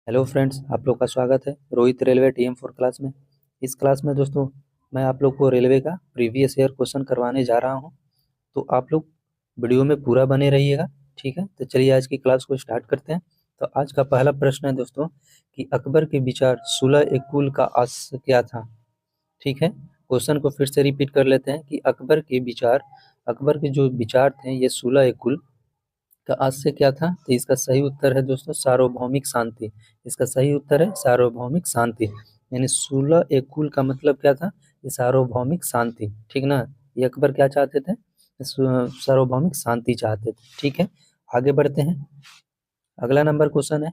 Hello friends, आप लोग का स्वागत है रोहित रेलवे TM4 क्लास में। इस क्लास में दोस्तों मैं आप लोग को रेलवे का प्रीवियस ईयर क्वेश्चन करवाने जा रहा हूं। तो आप लोग वीडियो में पूरा बने रहिएगा। ठीक है, तो चलिए आज की क्लास को स्टार्ट करते हैं। तो आज का पहला प्रश्न है दोस्तों कि अकबर के विचार सुलह ए कुल का आशय क्या था। ठीक है, क्वेश्चन को फिर से रिपीट कर लेते हैं कि अकबर के जो विचार थे ये सुलह ए कुल का आज से क्या था। तो इसका सही उत्तर है दोस्तों सार्वभौमिक शांति। इसका सही उत्तर है सार्वभौमिक शांति। यानी 16 कुल का मतलब क्या था, ये सार्वभौमिक शांति। ठीक ना, ये अकबर क्या चाहते थे, सार्वभौमिक शांति चाहते थे। ठीक है, आगे बढ़ते हैं। अगला नंबर क्वेश्चन है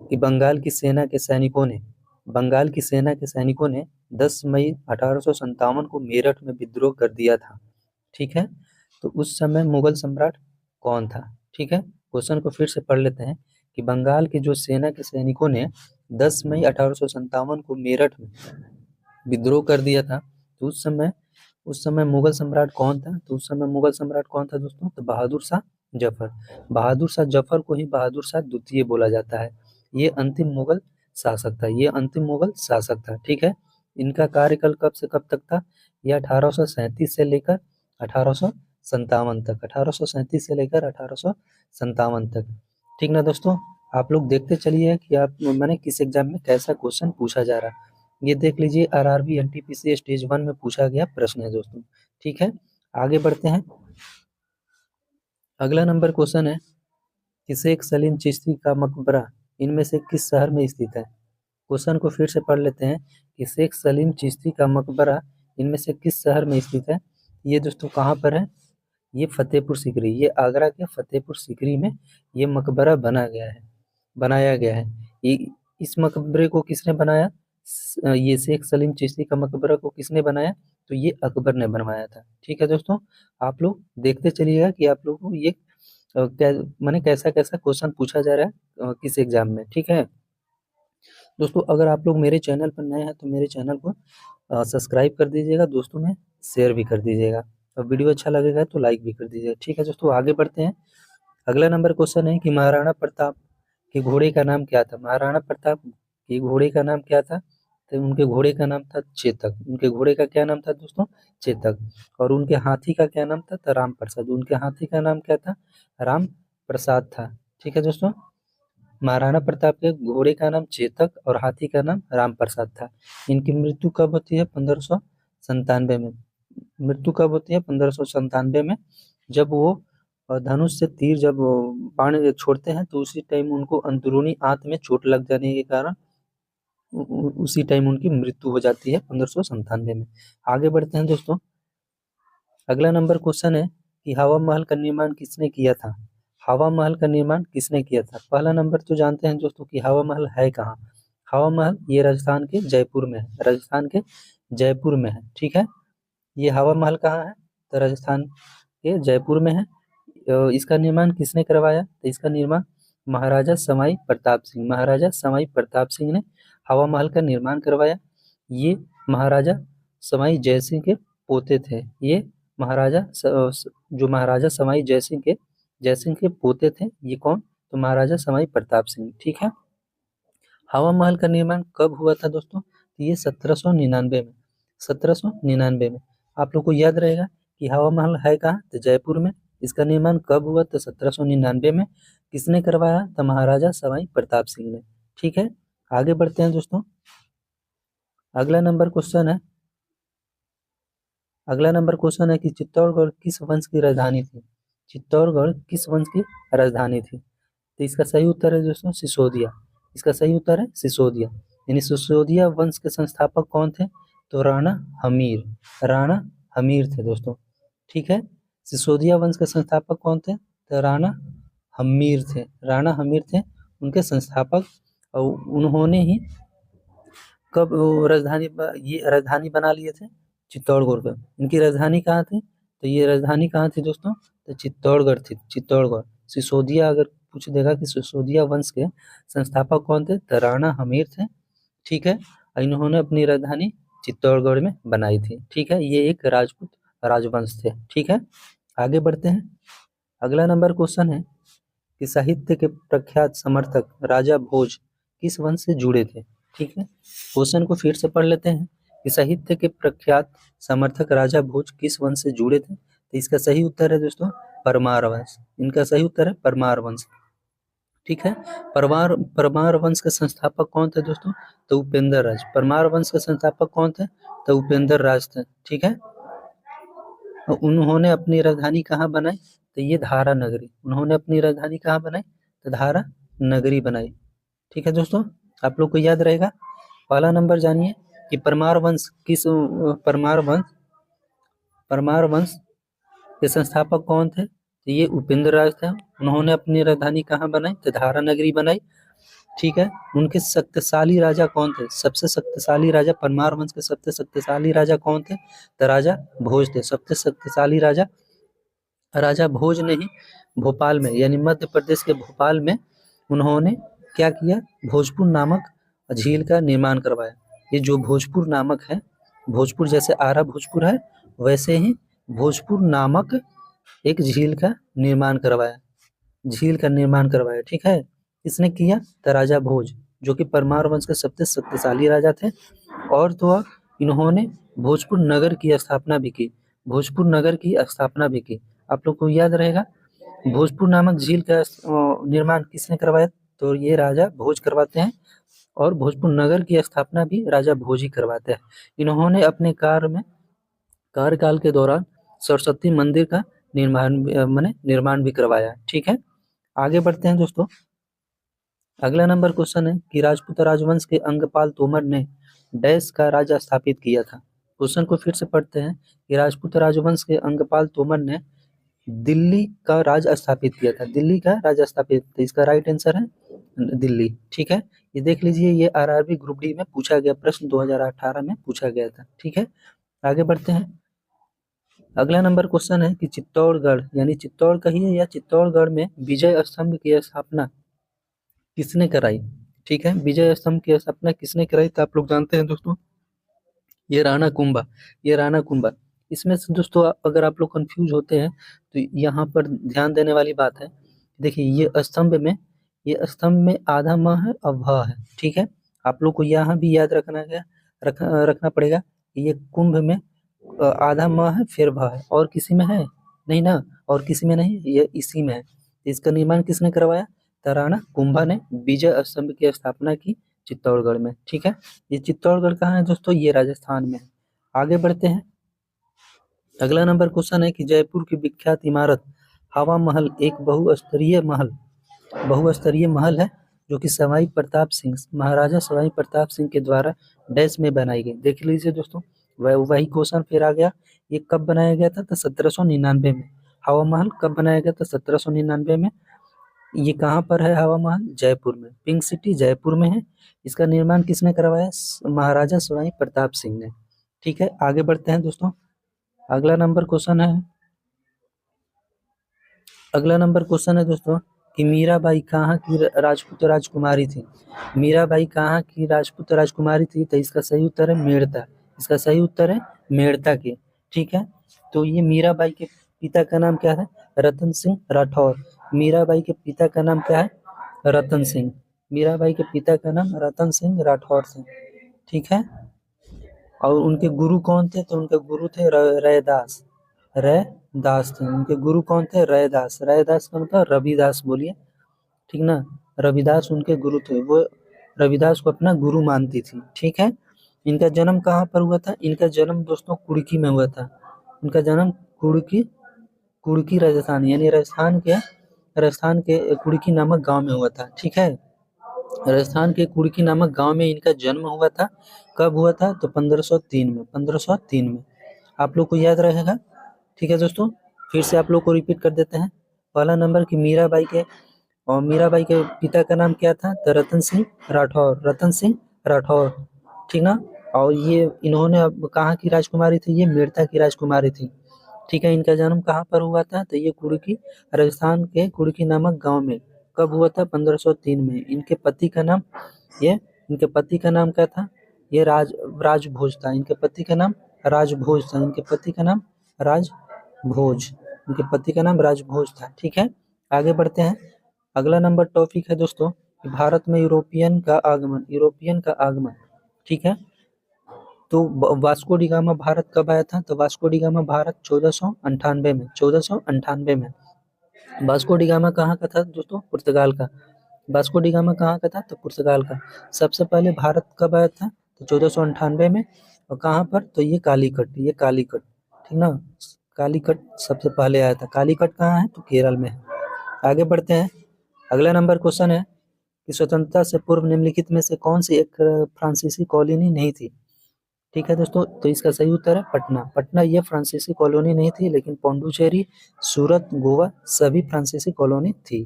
कि बंगाल की सेना के सैनिकों ने 10 मई 1857 को मेरठ में विद्रोह कर दिया था। ठीक है, तो उस समय मुगल सम्राट कौन था। ठीक है, क्वेश्चन को फिर से पढ़ लेते हैं कि बंगाल के जो सेना के सैनिकों ने 10 मई 1857 को मेरठ में विद्रोह कर दिया था। तो उस समय मुगल सम्राट कौन था। तो उस समय मुगल सम्राट कौन था दोस्तों, तो बहादुर शाह जफर। बहादुर शाह जफर को ही बहादुर शाह द्वितीय बोला जाता है। ये अंतिम मुगल शासक था। ठीक है, इनका कार्यकाल कब से कब तक था, ये 1837 से लेकर 1857 तक। 1837 से लेकर 1857 तक। ठीक ना दोस्तों, आप लोग देखते चलिए कि आप मैंने किस एग्जाम में कैसा क्वेश्चन पूछा जा रहा है। ये देख लीजिए, RRB NTPC स्टेज 1 में पूछा गया प्रश्न है दोस्तों। ठीक है, आगे बढ़ते हैं। अगला नंबर क्वेश्चन है कि शेख सलीम चिश्ती का मकबरा इनमें से किस शहर में स्थित है। क्वेश्चन को फिर से पढ़ लेते हैं कि शेख सलीम चिश्ती का मकबरा इनमें से किस शहर में स्थित है। ये दोस्तों कहाँ पर है, ये फतेहपुर सीकरी, ये आगरा के फतेहपुर सीकरी में ये मकबरा बनाया गया है। ये इस मकबरे को किसने बनाया, ये शेख सलीम चिश्ती का मकबरा को किसने बनाया, तो ये अकबर ने बनवाया था। ठीक है दोस्तों, आप लोग देखते चलिएगा कि आप लोगों को ये क्या माने कैसा कैसा क्वेश्चन पूछा जा रहा है किस एग्जाम में। ठीक है दोस्तों, अगर आप लोग मेरे चैनल पर नए हैं तो मेरे चैनल को सब्सक्राइब कर दीजिएगा, दोस्तों में शेयर भी कर दीजिएगा, और वीडियो अच्छा लगेगा तो लाइक भी कर दीजिएगा। ठीक है दोस्तों, आगे बढ़ते हैं। अगला नंबर क्वेश्चन है कि महाराणा प्रताप के घोड़े का नाम क्या था। महाराणा प्रताप के घोड़े का नाम क्या था, तो उनके घोड़े का नाम था चेतक। उनके घोड़े का क्या नाम था दोस्तों, चेतक। और उनके हाथी का क्या नाम था, तो राम प्रसाद। उनके हाथी का नाम क्या था, राम प्रसाद था। ठीक है दोस्तों, महाराणा प्रताप के घोड़े का नाम चेतक और हाथी का नाम राम प्रसाद था। इनकी मृत्यु कब होती है, 1597 में। मृत्यु कब होती है, 1597 में, जब वो धनुष से तीर जब वो बाण छोड़ते हैं तो उसी टाइम उनको अंदरूनी आंत में चोट लग जाने के कारण उसी टाइम उनकी मृत्यु हो जाती है 1597 में। आगे बढ़ते हैं दोस्तों। अगला नंबर क्वेश्चन है कि हवा महल का निर्माण किसने किया था। हवा महल का निर्माण किसने किया था। पहला नंबर तो जानते हैं दोस्तों कि हवा महल है कहाँ। हवा महल ये राजस्थान के जयपुर में है। राजस्थान के जयपुर में है। ठीक है, ये हवा महल कहाँ है, तो राजस्थान के जयपुर में है। इसका निर्माण किसने करवाया, तो इसका निर्माण महाराजा सवाई प्रताप सिंह ने हवा महल का निर्माण करवाया। ये महाराजा सवाई जयसिंह के पोते थे। ये जो महाराजा सवाई जयसिंह के पोते थे, ये कौन, तो महाराजा सवाई प्रताप सिंह। ठीक है, हवा महल का निर्माण कब हुआ था दोस्तों, तो ये 1799 में। 1799 में आप लोग को याद रहेगा कि हवा महल है कहाँ, तो जयपुर में। इसका निर्माण कब हुआ, तो 1799 में। किसने करवाया, तो महाराजा सवाई प्रताप सिंह ने। ठीक है, आगे बढ़ते हैं दोस्तों। अगला नंबर क्वेश्चन है कि चित्तौड़गढ़ किस वंश की राजधानी थी। चित्तौड़गढ़ किस वंश की राजधानी थी, तो इसका सही उत्तर है दोस्तों सिसोदिया। इसका सही उत्तर है सिसोदिया। यानी सिसोदिया वंश के संस्थापक कौन थे, तो राणा हमीर थे दोस्तों। ठीक है, सिसोदिया वंश के संस्थापक कौन थे, तो राणा हमीर थे उनके संस्थापक। और उन्होंने ही कब वो ये राजधानी बना लिए थे, चित्तौड़गढ़ का। इनकी राजधानी कहाँ थी, तो ये राजधानी कहाँ थी दोस्तों, तो चित्तौड़गढ़ थी। चित्तौड़गढ़। सिसोदिया अगर पूछ देगा कि सिसोदिया वंश के संस्थापक कौन थे, तो राणा हमीर थे। ठीक है, और इन्होंने अपनी राजधानी चित्तौड़गढ़ में बनाई थी। ठीक है, ये एक राजपूत राजवंश थे। ठीक है, आगे बढ़ते हैं। अगला नंबर क्वेश्चन है कि साहित्य के प्रख्यात समर्थक राजा भोज किस वंश से जुड़े थे। ठीक है, क्वेश्चन को फिर से पढ़ लेते हैं कि साहित्य के प्रख्यात समर्थक राजा भोज किस वंश से जुड़े थे। तो इसका सही उत्तर है दोस्तों परमार वंश। इनका सही उत्तर है परमार वंश। ठीक है, परमार परमार वंश के संस्थापक कौन थे दोस्तों? तो उपेंद्र राज। परमार वंश के संस्थापक कौन थे? तो उपेंद्र राज थे। ठीक है, उन्होंने अपनी राजधानी कहाँ बनाई? तो ये धारा नगरी। उन्होंने अपनी राजधानी कहाँ बनाई? तो धारा नगरी बनाई। ठीक है दोस्तों, आप लोग को याद रहेगा। पहला नंबर जानिए कि परमार वंश परमार वंश के संस्थापक कौन थे? तो ये उपेंद्र राज थे। उन्होंने अपनी राजधानी कहाँ बनाई? तो धारा नगरी बनाई। ठीक है, उनके शक्तिशाली राजा कौन थे? सबसे शक्तिशाली राजा परमार वंश के सबसे शक्तिशाली राजा कौन थे? तो राजा भोज थे। सबसे शक्तिशाली राजा राजा भोज ने ही भोपाल में यानी मध्य प्रदेश के भोपाल में उन्होंने क्या किया? भोजपुर नामक झील का निर्माण करवाया। ये जो भोजपुर नामक है, भोजपुर जैसे आरा भोजपुर है वैसे ही भोजपुर नामक एक झील का निर्माण करवाया। ठीक है, किसने किया? तो राजा भोज, जो कि परमार वंश के सबसे शक्तिशाली राजा थे। और तो इन्होंने भोजपुर नगर की स्थापना भी की। भोजपुर नगर की स्थापना भी की। आप लोग को याद रहेगा भोजपुर नामक झील का निर्माण किसने करवाया? तो ये राजा भोज करवाते हैं। और भोजपुर नगर की स्थापना भी राजा भोज ही करवाते हैं। इन्होंने अपने कार्यकाल के दौरान सरस्वती मंदिर का निर्माण भी करवाया। ठीक है, आगे बढ़ते हैं दोस्तों। अगला नंबर क्वेश्चन है कि राजपूत राजवंश के अंगपाल तोमर ने डैश का राज स्थापित किया था। क्वेश्चन को फिर से पढ़ते हैं कि राजपूत राजवंश के अंगपाल तोमर ने दिल्ली का राज स्थापित किया था। दिल्ली का राज स्थापित, तो इसका राइट आंसर है दिल्ली। ठीक है, ये देख लीजिए, ये आरआरबी ग्रुप डी में पूछा गया प्रश्न 2018 में पूछा गया था। ठीक है, आगे बढ़ते हैं। अगला नंबर क्वेश्चन है कि चित्तौड़गढ़ यानी चित्तौड़ कहिए या चित्तौड़गढ़ में विजय स्तंभ की स्थापना किसने कराई? ठीक है, विजय स्तंभ की स्थापना किसने कराई? तो आप लोग जानते हैं दोस्तों, ये राणा कुंभा। इसमें से दोस्तों अगर आप लोग कंफ्यूज होते हैं तो यहाँ पर ध्यान देने वाली बात है। देखिए, ये स्तंभ में आधा म है और भ है। ठीक है, आप लोग को यहाँ भी याद रखना पड़ेगा कि ये कुंभ में आधा म है फिर भ है, और किसी में है नहीं ना, और किसी में नहीं, ये इसी में है। इसका निर्माण किसने करवाया? तो राणा कुंभा ने विजय स्तंभ की स्थापना की चित्तौड़गढ़ में। ठीक है, ये चित्तौड़गढ़ कहाँ है दोस्तों? ये राजस्थान में है। आगे बढ़ते हैं। अगला नंबर क्वेश्चन है कि जयपुर की विख्यात इमारत हवा महल एक बहुस्तरीय महल है जो कि महाराजा सवाई प्रताप सिंह के द्वारा डैश में बनाई गई। देख लीजिए दोस्तों, वही क्वेश्चन फिर आ गया। ये कब बनाया गया था? तो 1799 में। हवा महल कब बनाया गया था? 1799 में। ये कहाँ पर है हवा महल? जयपुर में। पिंक सिटी जयपुर में है। इसका निर्माण किसने करवाया? महाराजा सवाई प्रताप सिंह ने। ठीक है, आगे बढ़ते हैं दोस्तों। अगला नंबर क्वेश्चन है दोस्तों कि मीराबाई कहाँ की राजपूत राजकुमारी थी? मीराबाई कहाँ की राजपूत राजकुमारी थी? तो इसका सही उत्तर है मेड़ता। इसका सही उत्तर है मेड़ता के। ठीक है, तो ये मीराबाई के पिता का नाम क्या है? रतन सिंह राठौर। मीराबाई के पिता का नाम क्या है? रतन सिंह। मीराबाई के पिता का नाम रतन सिंह राठौर थे। ठीक है, और उनके गुरु कौन थे? तो उनके गुरु थे रैदास थे। उनके गुरु कौन थे? रैदास का मतलब रविदास बोलिए। ठीक ना, रविदास उनके गुरु थे। वो रविदास को अपना गुरु मानती थी। ठीक है, इनका जन्म कहाँ पर हुआ था? इनका जन्म दोस्तों कुड़की में हुआ था। इनका जन्म कुड़की राजस्थान यानी राजस्थान के कुड़की नामक गांव में हुआ था। ठीक है, राजस्थान के कुड़की नामक गांव में इनका जन्म हुआ था। कब हुआ था? तो 1503 में। आप लोग को याद रहेगा। ठीक है दोस्तों, फिर से आप लोग को रिपीट कर देते हैं। पहला नंबर कि मीराबाई के पिता का नाम क्या था? तो रतन सिंह राठौर। ठीक ना, और ये इन्होंने अब कहाँ की राजकुमारी थी? ये मेड़ता की राजकुमारी थी। ठीक है, इनका जन्म कहाँ पर हुआ था? तो ये राजस्थान के कुड़की नामक गांव में। कब हुआ था? 1503 में। इनके पति का नाम क्या था? ये राजभोज था। इनके पति का नाम राजभोज था। ठीक है, आगे बढ़ते हैं। अगला नंबर टॉपिक है दोस्तों कि भारत में यूरोपियन का आगमन, ठीक है। तो वास्को डी गामा भारत कब आया था? तो वास्को डी गामा भारत 1498 में। वास्को डी गामा कहाँ का था दोस्तों? पुर्तगाल का। वास्को डी गामा कहाँ का था? तो पुर्तगाल का। सबसे पहले भारत कब आया था? तो 1498 में। और कहाँ पर? तो ये कालीकट, ठीक ना। कालीकट सबसे पहले आया था। कालीकट कहाँ है? तो केरल में है। आगे बढ़ते हैं। अगला नंबर क्वेश्चन है कि स्वतंत्रता से पूर्व निम्नलिखित में से कौन सी एक फ्रांसीसी कॉलोनी नहीं थी? ठीक है दोस्तों, तो इसका सही उत्तर है पटना। पटना ये फ्रांसीसी कॉलोनी नहीं थी, लेकिन पौंडुचेरी, सूरत, गोवा सभी फ्रांसीसी कॉलोनी थी।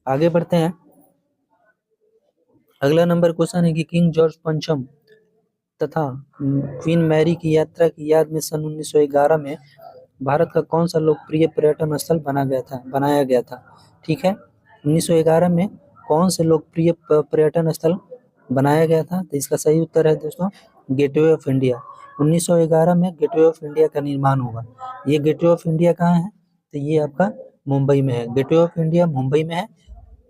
आगे बढ़ते हैं। अगला नंबर क्वेश्चन है कि किंग जॉर्ज पंचम तथा क्वीन मैरी की यात्रा की याद में सन 1911 में भारत का कौन सा लोकप्रिय पर्यटन स्थल बनाया गया था? ठीक है, 1911 में कौन से लोकप्रिय पर्यटन स्थल बनाया गया था? तो इसका सही उत्तर है दोस्तों गेटवे ऑफ इंडिया। 1911 में गेटवे ऑफ इंडिया का निर्माण हुआ। ये गेटवे ऑफ इंडिया कहाँ है? तो ये आपका मुंबई में है। गेटवे ऑफ इंडिया मुंबई में है।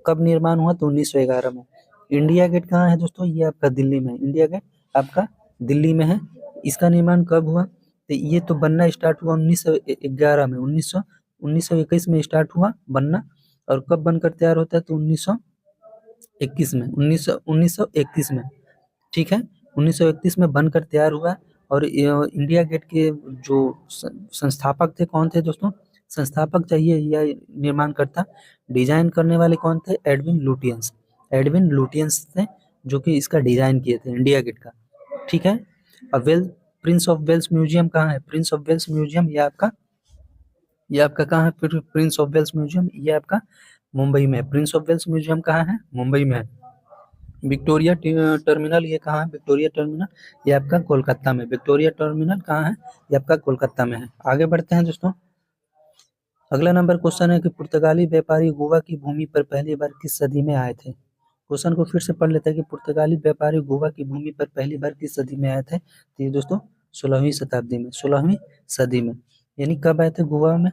कब निर्माण हुआ? तो 1911 में। इंडिया गेट कहाँ है दोस्तों? ये आपका दिल्ली में है। इंडिया गेट आपका दिल्ली में है। इसका निर्माण कब हुआ? तो ये तो बनना स्टार्ट हुआ 1911 में। 1921 में स्टार्ट हुआ बनना। और कब बनकर तैयार होता है? तो 1921 में। 1931 में, ठीक है। 1931 में बनकर तैयार हुआ। और इंडिया गेट के जो संस्थापक थे कौन थे दोस्तों? संस्थापक चाहिए या निर्माणकर्ता, डिजाइन करने वाले कौन थे? एडविन लुटियंस थे, जो कि इसका डिजाइन किए थे इंडिया गेट का, ठीक है। अब प्रिंस ऑफ वेल्स म्यूजियम कहाँ है? प्रिंस ऑफ वेल्स म्यूजियम ये आपका कहाँ है? प्रिंस ऑफ वेल्स म्यूजियम ये आपका मुंबई में है। प्रिंस ऑफ वेल्स म्यूजियम कहाँ है? मुंबई में है। विक्टोरिया टर्मिनल ये कहाँ है? विक्टोरिया टर्मिनल ये आपका कोलकाता में। विक्टोरिया टर्मिनल कहाँ है? ये आपका कोलकाता में है। आगे बढ़ते हैं दोस्तों। अगला नंबर क्वेश्चन है कि पुर्तगाली व्यापारी गोवा की भूमि पर पहली बार किस सदी में आए थे? क्वेश्चन को फिर से पढ़ लेते हैं कि पुर्तगाली व्यापारी गोवा की भूमि पर पहली बार किस सदी में आए थे? तो ये दोस्तों 16वीं शताब्दी में, 16वीं सदी में। यानी कब आए थे गोवा में?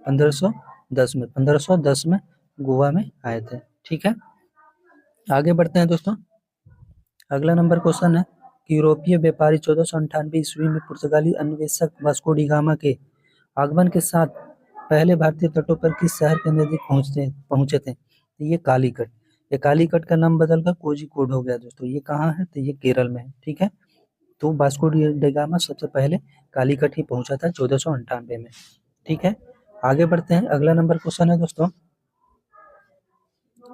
1510 में। 1510 में गोवा में आए थे, ठीक है। आगे बढ़ते हैं दोस्तों। अगला नंबर क्वेश्चन है कि यूरोपीय व्यापारी 1498 ईस्वी में पुर्तगाली अन्वेषक वास्को डी गामा के आगमन के साथ पहले भारतीय तटों पर किस शहर के नजदीक पहुंचे थे? तो ये कालीकट। ये कालीकट का नाम बदलकर कोझिकोड हो गया दोस्तों। ये कहाँ है? तो ये केरल में है, ठीक है। तो वास्को डी गामा सबसे पहले कालीकट ही पहुंचा था 1498 में, ठीक है। आगे बढ़ते हैं। अगला नंबर क्वेश्चन है दोस्तों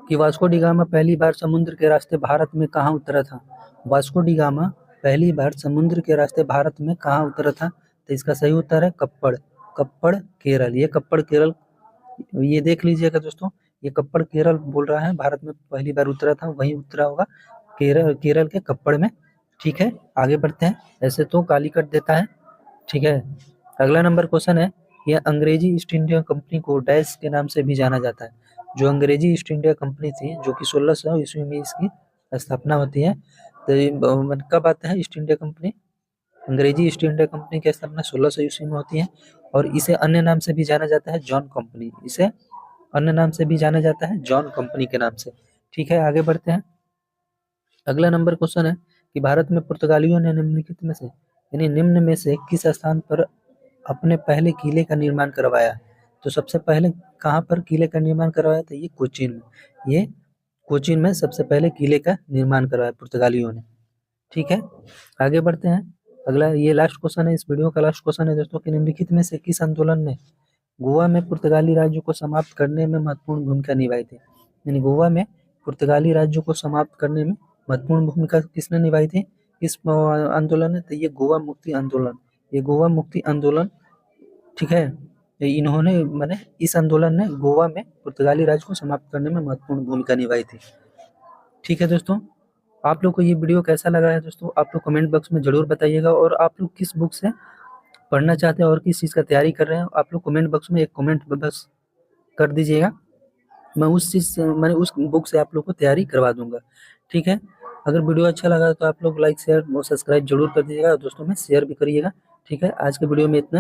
कि वास्को डी गामा पहली बार समुद्र के रास्ते भारत में कहाँ उतरा था? वास्को डी गामा पहली बार समुद्र के रास्ते भारत में कहाँ उतरा था? तो इसका सही उत्तर है कप्पड़ केरल। ये कप्पड़ केरल, ये देख लीजिएगा दोस्तों, ये कप्पड़ केरल बोल रहा है। भारत में पहली बार उतरा था, वहीं उतरा होगा केरल के कप्पड़ में, ठीक है। आगे बढ़ते हैं। ऐसे तो कालीकट देता है, ठीक है। अगला नंबर क्वेश्चन है, यह अंग्रेजी ईस्ट इंडिया कंपनी को डैश के नाम से भी जाना जाता है। जो अंग्रेजी ईस्ट इंडिया कंपनी थी, जो कि 1600 ईस्वी में इसकी स्थापना होती है। तो कब आता है ईस्ट इंडिया कंपनी? अंग्रेजी ईस्ट इंडिया कंपनी की स्थापना 1600 ईस्वी में होती है। और इसे अन्य नाम से भी जाना जाता है जॉन कंपनी। इसे अन्य नाम से भी जाना जाता है जॉन कंपनी के नाम से, ठीक है। आगे बढ़ते हैं। अगला नंबर क्वेश्चन है कि भारत में पुर्तगालियों ने निम्नलिखित में से यानी निम्न में से किस स्थान पर अपने पहले किले का निर्माण करवाया? तो सबसे पहले कहाँ पर किले का निर्माण करवाया था? ये कोचीन में। ये कोचीन में सबसे पहले किले का निर्माण करवाया पुर्तगालियों ने, ठीक है। आगे बढ़ते हैं। अगला ये लास्ट क्वेश्चन है, इस वीडियो का लास्ट क्वेश्चन है दोस्तों कि निम्नलिखित में से किस आंदोलन ने गोवा में पुर्तगाली राज्य को समाप्त करने में महत्वपूर्ण भूमिका निभाई थी? यानी गोवा में पुर्तगाली राज्य को समाप्त करने में महत्वपूर्ण भूमिका किसने निभाई थी? इस आंदोलन ने, तो ये गोवा मुक्ति आंदोलन। ये गोवा मुक्ति आंदोलन, ठीक है। इन्होंने माने इस आंदोलन ने गोवा में पुर्तगाली राज्य को समाप्त करने में महत्वपूर्ण भूमिका निभाई थी, ठीक है दोस्तों। आप लोग को ये वीडियो कैसा लगा है दोस्तों? आप लोग कमेंट बॉक्स में जरूर बताइएगा। और आप लोग किस बुक से पढ़ना चाहते हैं और किस चीज़ का तैयारी कर रहे हैं, आप लोग कमेंट बॉक्स में एक कमेंट बस कर दीजिएगा। मैं उस चीज़ से, मैंने उस बुक से आप लोग को तैयारी करवा दूंगा, ठीक है। अगर वीडियो अच्छा लगा तो आप लोग लाइक शेयर और सब्सक्राइब जरूर कर दीजिएगा और दोस्तों में शेयर भी करिएगा, ठीक है। आज के वीडियो में इतना।